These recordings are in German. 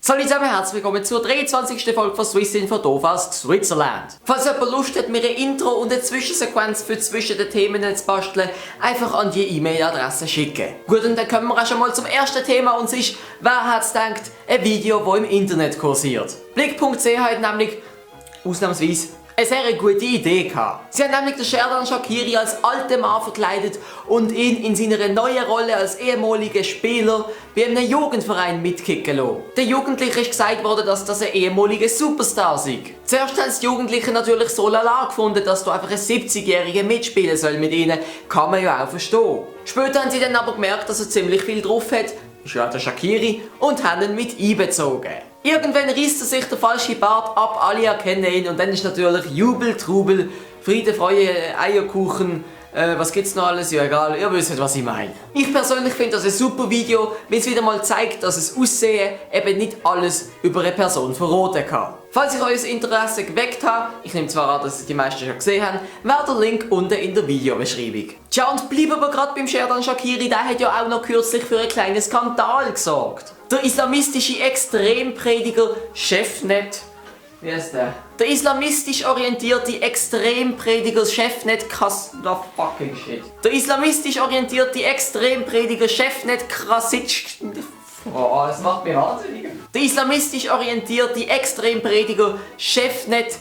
Salut zusammen, herzlich willkommen zur 23. Folge von Swissinfo hier aus Switzerland. Falls jemand Lust hat, mir ein Intro und eine Zwischensequenz für zwischen den Themen zu basteln, einfach an die E-Mail-Adresse schicken. Gut, und dann kommen wir auch schon mal zum ersten Thema und es ist, wer hat's gedacht, ein Video, das im Internet kursiert. Blick.ch hat nämlich, ausnahmsweise, eine sehr gute Idee gehabt. Sie haben nämlich den Sherdan Shaqiri als alten Mann verkleidet und ihn in seiner neuen Rolle als ehemaliger Spieler bei einem Jugendverein mitkicken lassen. Den Jugendlichen ist gesagt worden, dass das ein ehemaliger Superstar sei. Zuerst haben die Jugendlichen natürlich so lala gefunden, dass du einfach ein 70-Jähriger mitspielen soll mit ihnen. Kann man ja auch verstehen. Später haben sie dann aber gemerkt, dass er ziemlich viel drauf hat, ist ja der Shaqiri, und haben ihn mit einbezogen. Irgendwann reißt er sich der falsche Bart ab, alle erkennen ihn und dann ist natürlich Jubel, Trubel, Friede, Freude, Eierkuchen, was gibt's noch alles? Ja egal, ihr wisst, was ich meine. Ich persönlich finde das ein super Video, weil es wieder mal zeigt, dass es Aussehen eben nicht alles über eine Person verraten kann. Falls ich euer Interesse geweckt habe, ich nehme zwar an, dass es die meisten schon gesehen haben, wäre der Link unten in der Videobeschreibung. Tja, und bleiben wir gerade beim Sherdan Shaqiri, der hat ja auch noch kürzlich für einen kleinen Skandal gesorgt. Der islamistische Extremprediger Chefnet, wie heißt der? Der islamistisch orientierte Extremprediger Chefnet fucking shit. Der islamistisch orientierte Extremprediger Chefnet Krasitsch. Oh, das macht mich wahnsinnig. Der islamistisch orientierte Extremprediger Chefnet.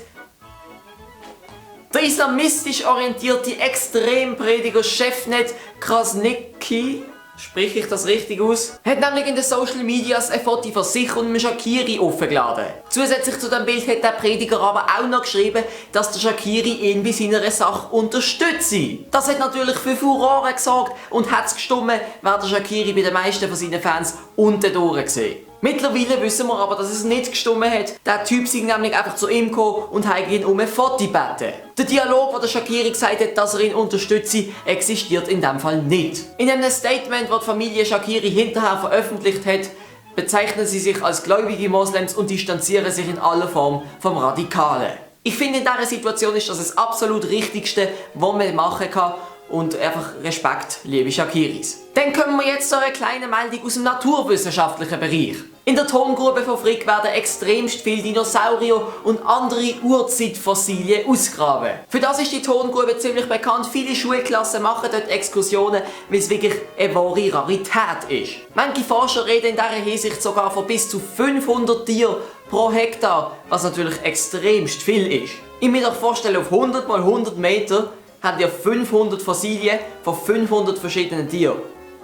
Der islamistisch orientierte Extremprediger Chefnet Krasnicki, spreche ich das richtig aus? Hat nämlich in den Social Medias ein Foto von sich und dem Shaqiri aufgeladen. Zusätzlich zu dem Bild hat der Prediger aber auch noch geschrieben, dass der Shaqiri ihn bei seiner Sache unterstütze. Das hat natürlich für Furore gesorgt und hat es gestummen, wäre der Shaqiri bei den meisten von seinen Fans unten durch gesehen. Mittlerweile wissen wir aber, dass es nicht gestummen hat. Der Typ sei nämlich einfach zu ihm gekommen und hat ihn um ein Foto gebeten. Der Dialog, wo der Shaqiri gesagt hat, dass er ihn unterstütze, existiert in dem Fall nicht. In einem Statement, das die Familie Shaqiri hinterher veröffentlicht hat, bezeichnen sie sich als gläubige Moslems und distanzieren sich in aller Form vom Radikalen. Ich finde, in dieser Situation ist das absolut Richtigste, was man machen kann. Und einfach Respekt, liebe Shaqiris. Dann kommen wir jetzt zu einer kleinen Meldung aus dem naturwissenschaftlichen Bereich. In der Tongrube von Frick werden extremst viele Dinosaurier und andere Urzeitfossilien ausgraben. Für das ist die Tongrube ziemlich bekannt. Viele Schulklassen machen dort Exkursionen, weil es wirklich eine wahre Rarität ist. Manche Forscher reden in dieser Hinsicht sogar von bis zu 500 Tieren pro Hektar, was natürlich extremst viel ist. Ich mir doch vorstellen, auf 100 x 100 Meter haben ja 500 Fossilien von 500 verschiedenen Tieren.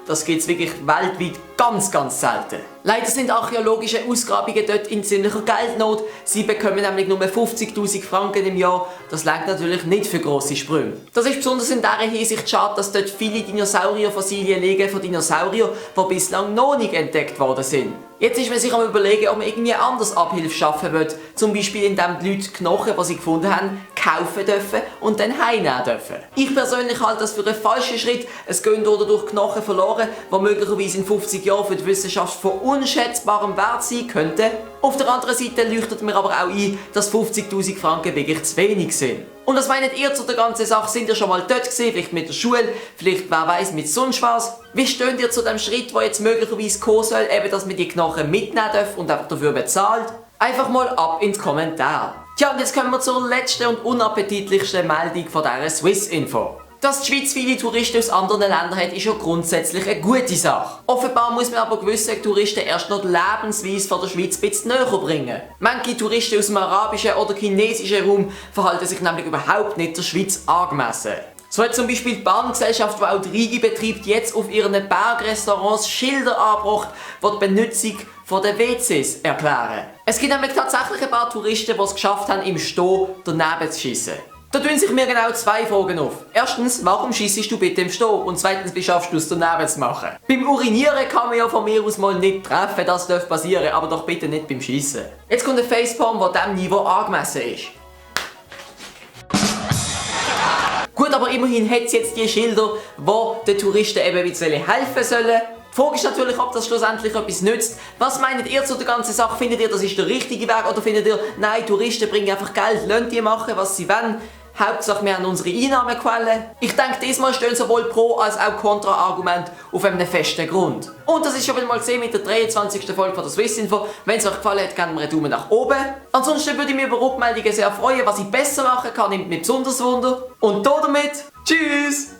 Das gibt es wirklich weltweit ganz selten. Leider sind archäologische Ausgrabungen dort in ziemlicher Geldnot. Sie bekommen nämlich nur 50'000 Franken im Jahr. Das reicht natürlich nicht für grosse Sprünge. Das ist besonders in dieser Hinsicht schade, dass dort viele Dinosaurierfossilien liegen von Dinosauriern, die bislang noch nicht entdeckt worden sind. Jetzt ist man sich am Überlegen, ob man irgendwie anders Abhilfe schaffen will. Zum Beispiel indem die Leute Knochen, die sie gefunden haben, kaufen dürfen und dann heimnehmen dürfen. Ich persönlich halte das für einen falschen Schritt. Es gehen dadurch Knochen verloren, die möglicherweise in 50 Jahren für die Wissenschaft von unschätzbarem Wert sein könnten. Auf der anderen Seite leuchtet mir aber auch ein, dass 50'000 Franken wirklich zu wenig sind. Und was meint ihr zu der ganzen Sache? Sind ihr schon mal dort gewesen? Vielleicht mit der Schule? Vielleicht, wer weiss, mit sonst was? Wie steht ihr zu dem Schritt, der jetzt möglicherweise kommen soll, eben, dass man die Knochen mitnehmen darf und einfach dafür bezahlt? Einfach mal ab ins Kommentar. Tja, und jetzt kommen wir zur letzten und unappetitlichsten Meldung von dieser Swissinfo. Dass die Schweiz viele Touristen aus anderen Ländern hat, ist ja grundsätzlich eine gute Sache. Offenbar muss man aber gewisse Touristen erst noch die Lebensweise von der Schweiz ein bisschen näher bringen. Manche Touristen aus dem arabischen oder chinesischen Raum verhalten sich nämlich überhaupt nicht der Schweiz angemessen. So hat zum Beispiel die Bahngesellschaft, die auch die Rigi betreibt, jetzt auf ihren Bergrestaurants Schilder angebracht, die die Benutzung der WCs erklären. Es gibt nämlich tatsächlich ein paar Touristen, die es geschafft haben, im Stehen daneben zu schiessen. Da tun sich mir genau zwei Fragen auf. Erstens, warum schießt du bitte im Stehen? Und zweitens, wie schaffst du es daneben zu machen? Beim Urinieren kann man ja von mir aus mal nicht treffen, das darf passieren, aber doch bitte nicht beim Schiessen. Jetzt kommt ein Facepalm, der diesem Niveau angemessen ist. Gut, aber immerhin hat es jetzt die Schilder, die den Touristen eben helfen sollen. Die Frage ist natürlich, ob das schlussendlich etwas nützt. Was meint ihr zu der ganzen Sache? Findet ihr, das ist der richtige Weg? Oder findet ihr, nein, Touristen bringen einfach Geld, lasst die machen, was sie wollen? Hauptsache wir haben unsere Einnahmequellen. Ich denke, diesmal stehen sowohl Pro- als auch Kontra-Argumente auf einem festen Grund. Und das ist schon wieder mal gesehen mit der 23. Folge von der Swissinfo. Wenn es euch gefallen hat, gebt mir einen Daumen nach oben. Ansonsten würde ich mich über Rückmeldungen sehr freuen. Was ich besser machen kann, nimmt mich besonders Wunder. Und damit, tschüss!